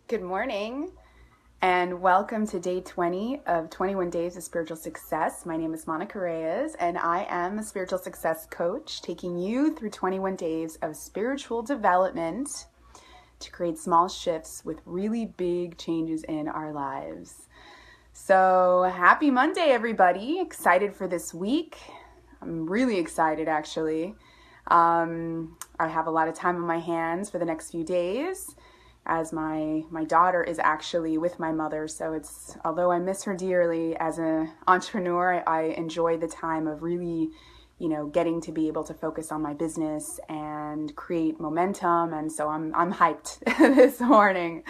Good morning and welcome to day 20 of 21 Days of Spiritual Success. My name is Monica Reyes and I am a spiritual success coach taking you through 21 days of spiritual development to create small shifts with really big changes in our lives. So happy Monday, everybody. Excited for this week. I'm really excited, actually. I have a lot of time on my hands for the next few days as my daughter is actually with my mother. So it's, although I miss her dearly as an entrepreneur, I enjoy the time of really, getting to be able to focus on my business and create momentum. And so I'm hyped this morning.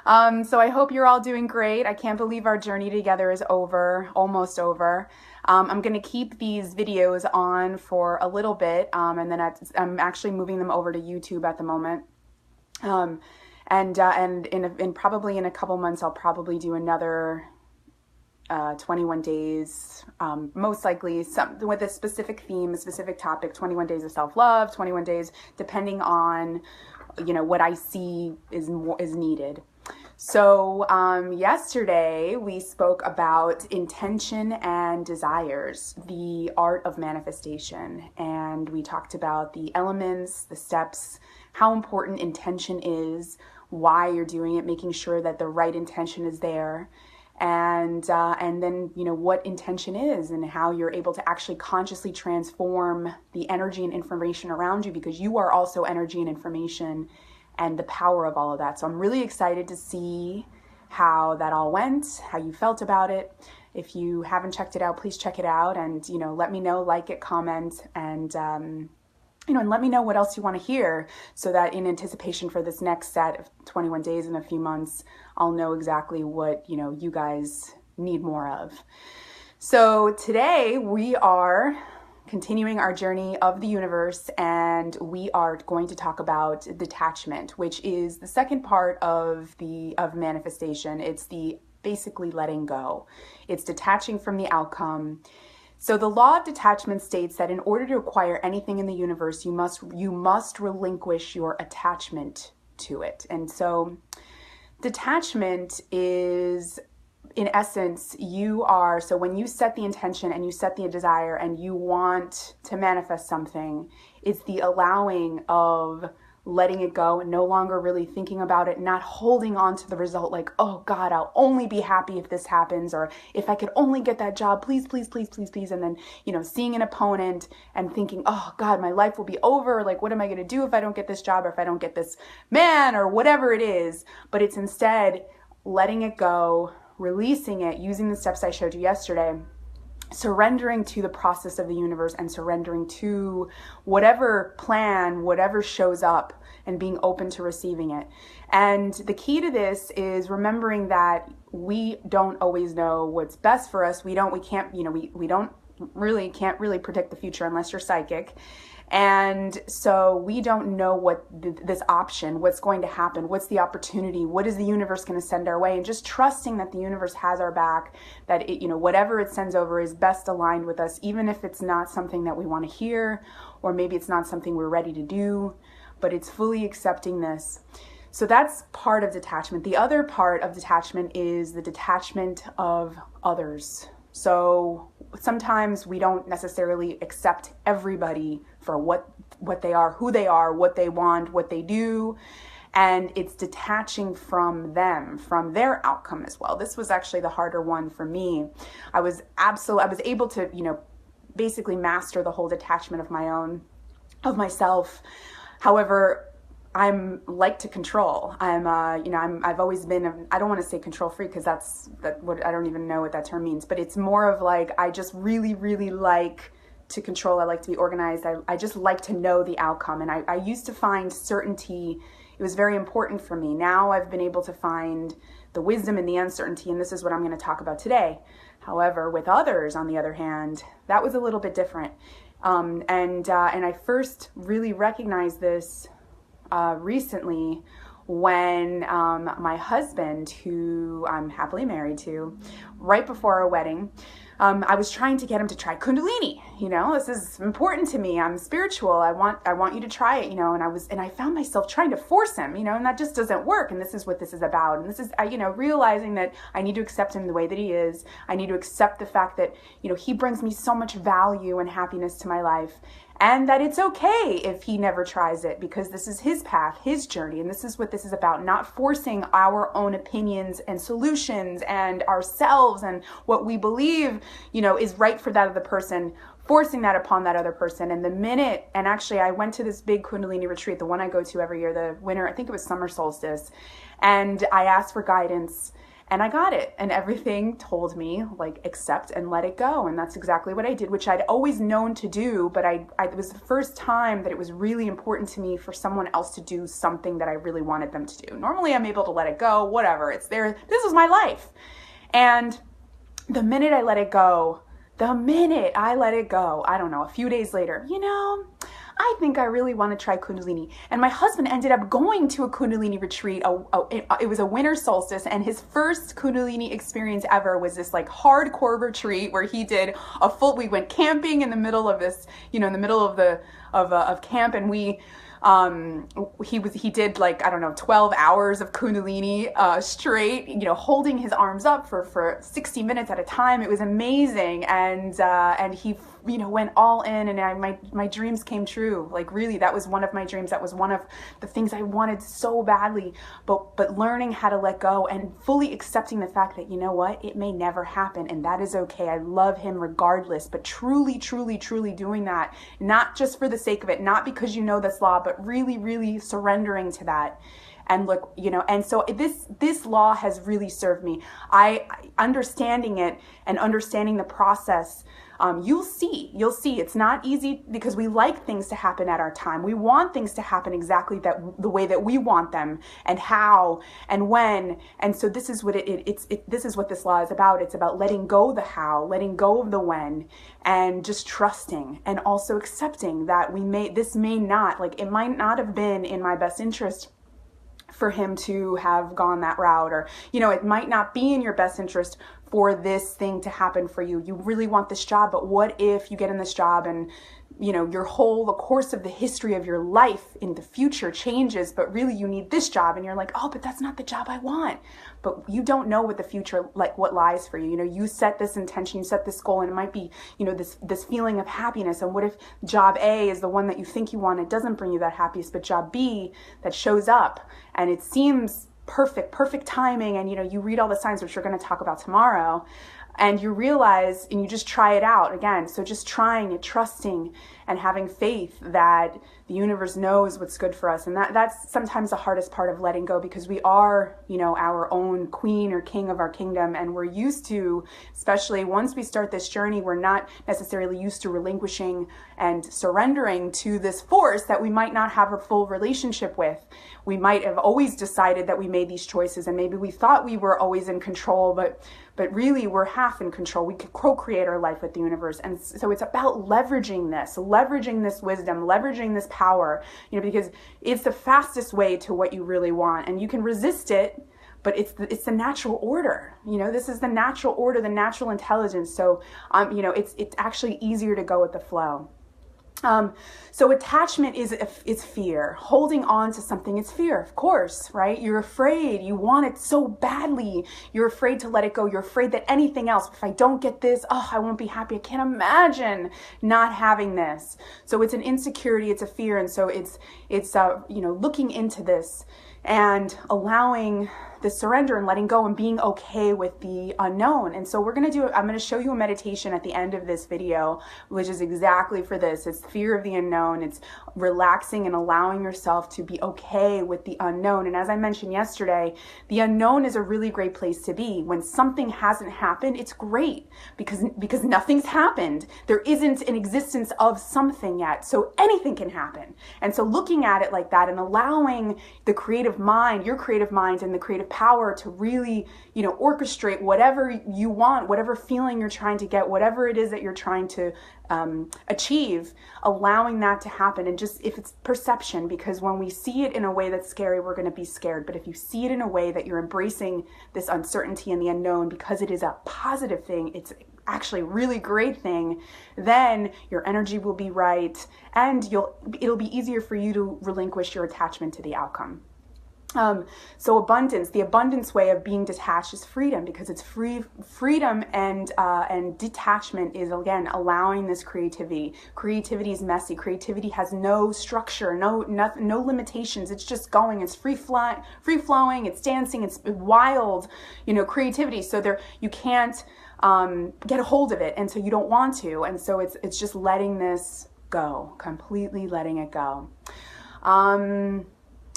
So I hope you're all doing great. I can't believe our journey together is over, almost over. I'm going to keep these videos on for a little bit, and then I'm actually moving them over to YouTube at the moment. And probably in a couple months, I'll probably do another 21 days, most likely with a specific theme, a specific topic, 21 days of self-love, 21 days, depending on, what I see is needed. So yesterday we spoke about intention and desires, the art of manifestation, and we talked about the elements, the steps, how important intention is, why you're doing it, making sure that the right intention is there, and then what intention is and how you're able to actually consciously transform the energy and information around you, because you are also energy and information, and the power of all of that. So I'm really excited to see how that all went, how you felt about it. If you haven't checked it out, please check it out, and let me know, like it, comment, and and let me know what else you want to hear, so that in anticipation for this next set of 21 days in a few months, I'll know exactly what you guys need more of. So today we are continuing our journey of the universe, and we are going to talk about detachment, which is the second part of manifestation. It's the basically letting go. It's detaching from the outcome. So the law of detachment states that in order to acquire anything in the universe, you must relinquish your attachment to it. And so detachment is, in essence, so when you set the intention and you set the desire and you want to manifest something, it's the allowing of letting it go and no longer really thinking about it, not holding on to the result like, oh God, I'll only be happy if this happens, or if I could only get that job, please, please, please, please, please. And then, seeing an opponent and thinking, oh God, my life will be over. Like, what am I going to do if I don't get this job, or if I don't get this man, or whatever it is? But it's instead letting it go, releasing it, using the steps I showed you yesterday, surrendering to the process of the universe and surrendering to whatever plan, whatever shows up, and being open to receiving it. And the key to this is remembering that we don't always know what's best for us. We can't really predict the future unless you're psychic. And so we don't know what this option, what's going to happen, what's the opportunity, what is the universe going to send our way, and just trusting that the universe has our back, that it, whatever it sends over is best aligned with us, even if it's not something that we want to hear, or maybe it's not something we're ready to do, but it's fully accepting this. So that's part of detachment. The other part of detachment is the detachment of others. So sometimes we don't necessarily accept everybody for what they are, who they are, what they want, what they do. And it's detaching from them, from their outcome as well. This was actually the harder one for me. I was able to, basically master the whole detachment of myself. However, I'm like to control. I've always been, I don't want to say control freak, because I don't even know what that term means, but it's more of like, I just really, really like to control. I like to be organized. I just like to know the outcome. And I used to find certainty. It was very important for me. Now I've been able to find the wisdom in the uncertainty, and this is what I'm going to talk about today. However, with others, on the other hand, that was a little bit different. And I first really recognized this recently when my husband, who I'm happily married to, right before our wedding, I was trying to get him to try Kundalini. This is important to me. I'm spiritual. I want you to try it, and I found myself trying to force him, and that just doesn't work. And this is what this is about. And this is, realizing that I need to accept him the way that he is. I need to accept the fact that, he brings me so much value and happiness to my life. And that it's okay if he never tries it, because this is his path, his journey. And this is what this is about, not forcing our own opinions and solutions and ourselves and what we believe, is right for that other person, forcing that upon that other person. And actually I went to this big Kundalini retreat, the one I go to every year, the winter, I think it was summer solstice. And I asked for guidance. And I got it, and everything told me, accept and let it go. And that's exactly what I did, which I'd always known to do, but it was the first time that it was really important to me for someone else to do something that I really wanted them to do. Normally I'm able to let it go, whatever, it's there, this was my life. And the minute I let it go, I don't know, a few days later, I think I really want to try Kundalini. And my husband ended up going to a Kundalini retreat. It was a winter solstice, and his first Kundalini experience ever was this hardcore retreat where he did we went camping in the middle of this, in the middle of camp, and he did 12 hours of Kundalini straight, holding his arms up for 60 minutes at a time. It was amazing. And he went all in, and my dreams came true. Really, that was one of my dreams. That was one of the things I wanted so badly, but learning how to let go and fully accepting the fact that, it may never happen, and that is okay. I love him regardless, but truly, truly, truly doing that, not just for the sake of it, not because this law, but really, really surrendering to that. And look, and so this law has really served me. Understanding it and understanding the process, you'll see it's not easy, because we like things to happen at our time. We want things to happen exactly the way that we want them, and how and when. And so this is what this is what this law is about. It's about letting go the how, letting go of the when, and just trusting, and also accepting that this may not, it might not have been in my best interest for him to have gone that route, or it might not be in your best interest for this thing to happen for you. You really want this job, but what if you get in this job and the course of the history of your life in the future changes, but really you need this job, and you're like, oh, but that's not the job I want. But you don't know what the future, what lies for you. You set this intention, you set this goal, and it might be, this feeling of happiness. And what if job A is the one that you think you want? It doesn't bring you that happiness, but job B that shows up and it seems perfect timing. And, you read all the signs, which we're going to talk about tomorrow. And you realize, and you just try it out again. So just trying it, trusting, and having faith that the universe knows what's good for us. And that's sometimes the hardest part of letting go, because we are, our own queen or king of our kingdom. And we're used to, especially once we start this journey, we're not necessarily used to relinquishing and surrendering to this force that we might not have a full relationship with. We might have always decided that we made these choices, and maybe we thought we were always in control, but really we're half in control. We can co-create our life with the universe. And so it's about leveraging this wisdom, leveraging this power, because it's the fastest way to what you really want. And you can resist it, but it's the natural order. This is the natural order, the natural intelligence. So, it's actually easier to go with the flow. So attachment is fear. Holding on to something is fear, of course, right? You're afraid. You want it so badly. You're afraid to let it go. You're afraid that anything else, if I don't get this, I won't be happy. I can't imagine not having this. So it's an insecurity. It's a fear. And so it's looking into this and allowing the surrender and letting go and being okay with the unknown. And so I'm going to show you a meditation at the end of this video, which is exactly for this. It's fear of the unknown. It's relaxing and allowing yourself to be okay with the unknown. And as I mentioned yesterday, the unknown is a really great place to be. When something hasn't happened, it's great because nothing's happened. There isn't an existence of something yet. So anything can happen. And so looking at it like that and allowing the creative mind, your creative mind and the creative power to really, orchestrate whatever you want, whatever feeling you're trying to get, whatever it is that you're trying to achieve, allowing that to happen. And just, if it's perception, because when we see it in a way that's scary, we're going to be scared. But if you see it in a way that you're embracing this uncertainty and the unknown because it is a positive thing, it's actually really great thing, then your energy will be right, and it'll be easier for you to relinquish your attachment to the outcome. So abundance, the abundance way of being detached is freedom, because it's freedom, and detachment is, again, allowing this creativity. Creativity is messy. Creativity has no structure, no limitations. It's just going. It's free flowing. It's dancing. It's wild, creativity. So you can't get a hold of it, and so you don't want to. And so it's just letting this go, completely letting it go.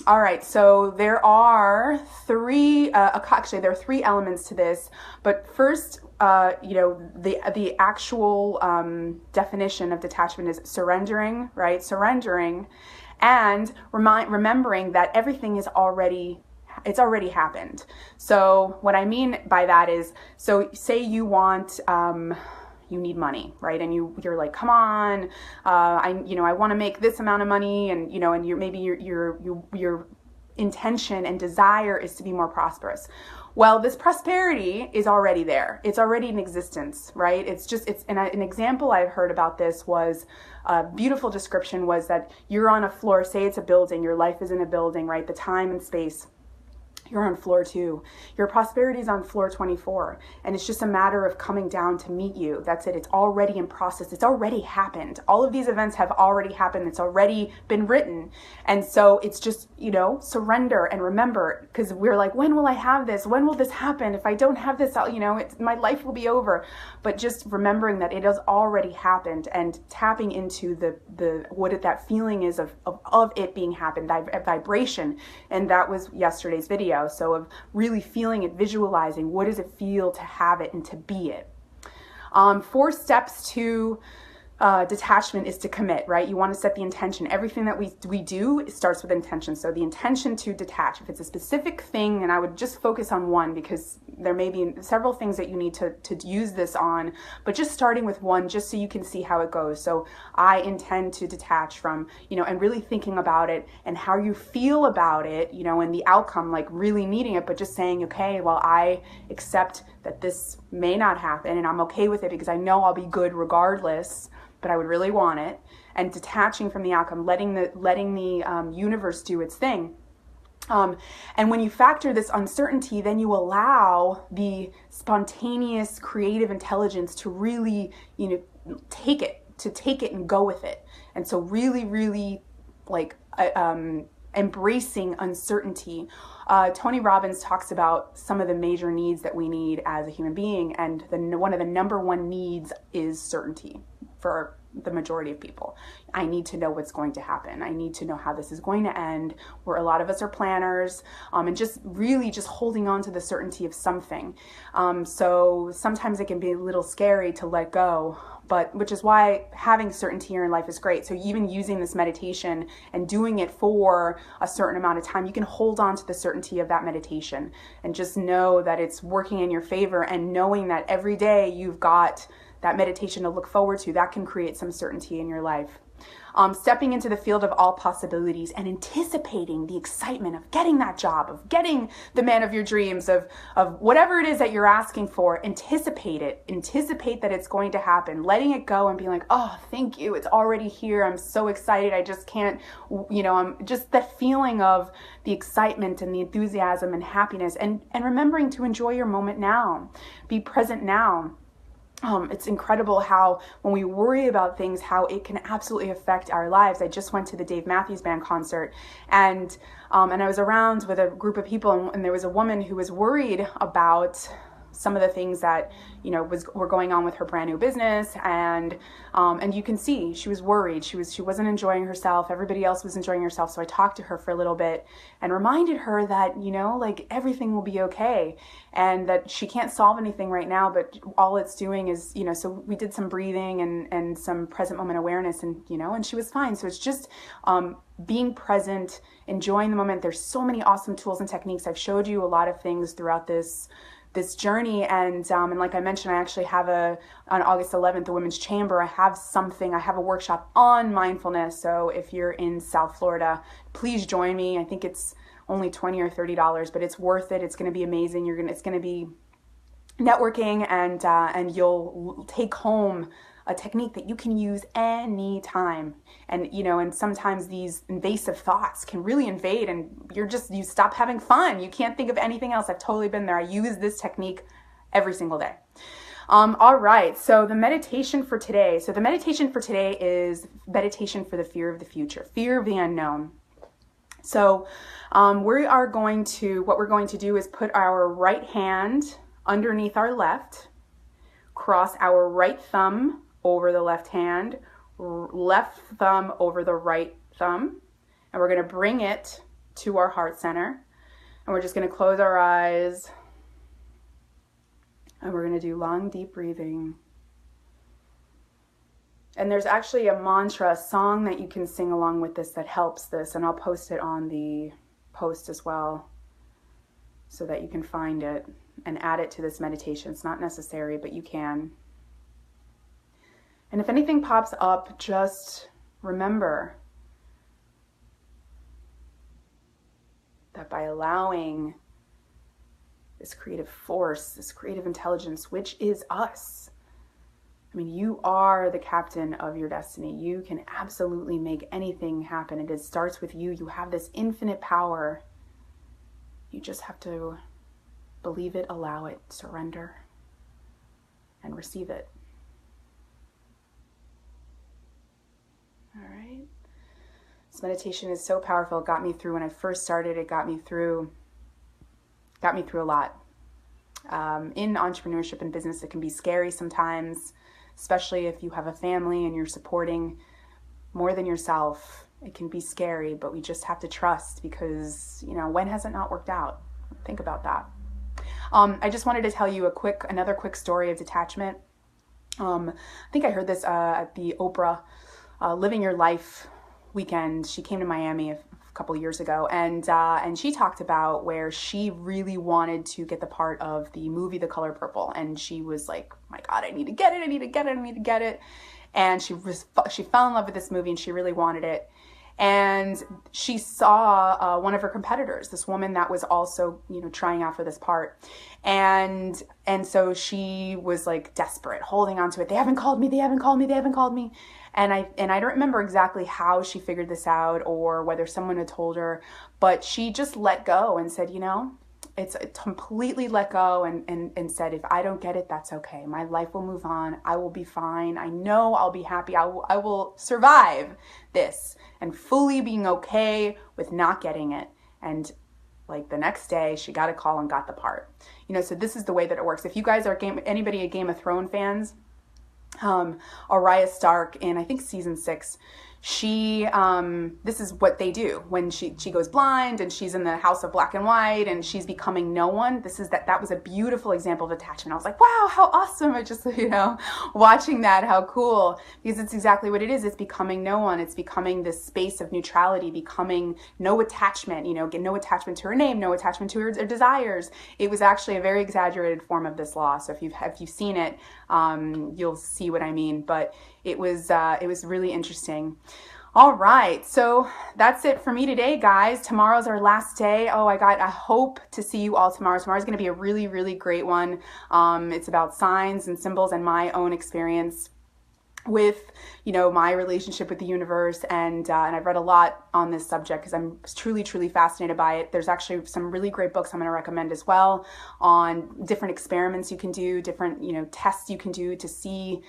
All right, so there are three elements to this, but first, the actual definition of detachment is surrendering, right? Surrendering, and remembering that everything is already happened. So what I mean by that is, so say you want, you need money, right? And you're like, come on, I want to make this amount of money, and your intention and desire is to be more prosperous. Well, this prosperity is already there. It's already in existence, right? An example I've heard about this was, a beautiful description was that you're on a floor, say it's a building, your life is in a building, right? The time and space. You're on floor 2. Your prosperity is on floor 24. And it's just a matter of coming down to meet you. That's it. It's already in process. It's already happened. All of these events have already happened. It's already been written. And so it's just, surrender and remember, because we're like, when will I have this? When will this happen? If I don't have this, my life will be over. But just remembering that it has already happened, and tapping into that feeling is of it being happened, that vibration. And that was yesterday's video. So of really feeling it, visualizing, what does it feel to have it and to be it? 4 steps to detachment is to commit, right? You want to set the intention. Everything that we do starts with intention. So the intention to detach, if it's a specific thing, and I would just focus on one, because there may be several things that you need to use this on, but just starting with one, just so you can see how it goes. So I intend to detach from, and really thinking about it and how you feel about it, and the outcome, like really needing it, but just saying, okay, well, I accept that this may not happen, and I'm okay with it because I know I'll be good regardless, but I would really want it. And detaching from the outcome, letting the universe do its thing. And when you factor this uncertainty, then you allow the spontaneous creative intelligence to really, take it and go with it. And so really, really embracing uncertainty. Tony Robbins talks about some of the major needs that we need as a human being, and one of the number one needs is certainty for the majority of people. I need to know what's going to happen. I need to know how this is going to end, where a lot of us are planners, and just really just holding on to the certainty of something. So sometimes it can be a little scary to let go, but which is why having certainty in your life is great. So even using this meditation and doing it for a certain amount of time, you can hold on to the certainty of that meditation and just know that it's working in your favor, and knowing that every day you've got that meditation to look forward to, that can create some certainty in your life. Stepping into the field of all possibilities and anticipating the excitement of getting that job, of getting the man of your dreams, of whatever it is that you're asking for. Anticipate it. Anticipate that it's going to happen. Letting it go and being like, oh, thank you. It's already here. I'm so excited. I just can't, I'm just that feeling of the excitement and the enthusiasm and happiness, and remembering to enjoy your moment now. Be present now. It's incredible how when we worry about things, how it can absolutely affect our lives. I just went to the Dave Matthews Band concert, and I was around with a group of people, and there was a woman who was worried about some of the things that were going on with her brand new business, and you can see she was worried. She wasn't enjoying herself. Everybody else was enjoying herself. So I talked to her for a little bit and reminded her that everything will be okay, and that she can't solve anything right now, but all it's doing is so we did some breathing and some present moment awareness, and and she was fine. So it's just being present, enjoying the moment. There's so many awesome tools and techniques. I've showed you a lot of things throughout this journey, and like I mentioned, I actually have on August 11th, the Women's Chamber, I have a workshop on mindfulness. So if you're in South Florida, please join me. I think it's only $20 or $30, but it's worth it. It's going to be amazing. It's going to be networking, and you'll take home a technique that you can use anytime. And and sometimes these invasive thoughts can really invade, and you stop having fun. You can't think of anything else. I've totally been there. I use this technique every single day. All right, so the meditation for today. So the meditation for today is meditation for the fear of the future, fear of the unknown. So what we're going to do is put our right hand underneath our left, cross our right thumb over the left hand, left thumb over the right thumb, and we're going to bring it to our heart center. And we're just going to close our eyes, and we're going to do long, deep breathing. And there's actually a mantra, a song that you can sing along with this that helps this, and I'll post it on the post as well so that you can find it and add it to this meditation. It's not necessary, but you can. And if anything pops up, just remember that by allowing this creative force, this creative intelligence, which is us. I mean, you are the captain of your destiny. You can absolutely make anything happen. It starts with you. You have this infinite power. You just have to believe it, allow it, surrender, and receive it. All right. This meditation is so powerful. It got me through when I first started. It got me through a lot. In entrepreneurship and business, it can be scary sometimes, especially if you have a family and you're supporting more than yourself. It can be scary, but we just have to trust, because, when has it not worked out? Think about that. I just wanted to tell you another quick story of detachment. I think I heard this at the Oprah Living Your Life weekend. She came to Miami a couple years ago, and she talked about where she really wanted to get the part of the movie The Color Purple, and she was like, my God, I need to get it. And she fell in love with this movie, and she really wanted it. And she saw one of her competitors, this woman that was also, trying out for this part. And so she was like desperate, holding on to it. They haven't called me. And I don't remember exactly how she figured this out or whether someone had told her, but she just let go and said, it's completely let go and said, if I don't get it, that's okay. My life will move on. I will be fine. I know I'll be happy. I will survive this, and fully being okay with not getting it. And like the next day, she got a call and got the part. So this is the way that it works. If you guys are anybody a Game of Thrones fans, Arya Stark in, I think, season 6, this is what they do when she goes blind and she's in the house of black and white and she's becoming no one. That was a beautiful example of attachment. I was like, wow, how awesome. I just, watching that, how cool, because it's exactly what it is. It's becoming no one. It's becoming this space of neutrality, becoming no attachment, no attachment to her name, no attachment to her desires. It was actually a very exaggerated form of this law. So if you've seen it, you'll see what I mean, but it was really interesting. All right, so that's it for me today, guys. Tomorrow's our last day. I hope to see you all tomorrow. Tomorrow's going to be a really, really great one. It's about signs and symbols and my own experience with, my relationship with the universe. And I've read a lot on this subject because I'm truly, truly fascinated by it. There's actually some really great books I'm going to recommend as well on different experiments you can do, different, tests you can do to see,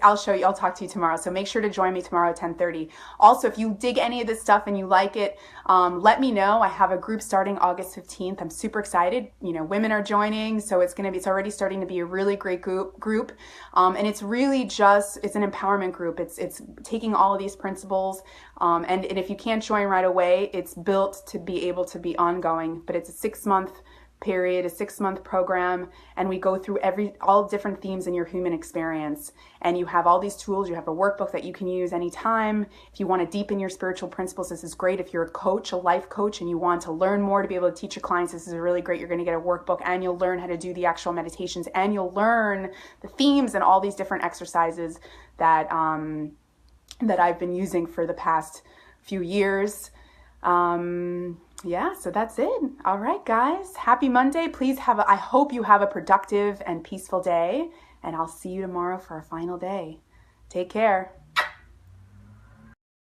I'll show you. I'll talk to you tomorrow. So make sure to join me tomorrow at 10:30. Also, if you dig any of this stuff and you like it, let me know. I have a group starting August 15th. I'm super excited. Women are joining, so it's already starting to be a really great group. And it's really it's an empowerment group. It's taking all of these principles. And if you can't join right away, it's built to be able to be ongoing, but it's a 6-month period, a 6-month program, and we go through all different themes in your human experience. And you have all these tools. You have a workbook that you can use anytime. If you want to deepen your spiritual principles, this is great. If you're a coach, a life coach, and you want to learn more to be able to teach your clients, this is really great. You're going to get a workbook, and you'll learn how to do the actual meditations, and you'll learn the themes and all these different exercises that I've been using for the past few years. Yeah, so that's it. All right, guys. Happy Monday. I hope you have a productive and peaceful day, and I'll see you tomorrow for our final day. Take care.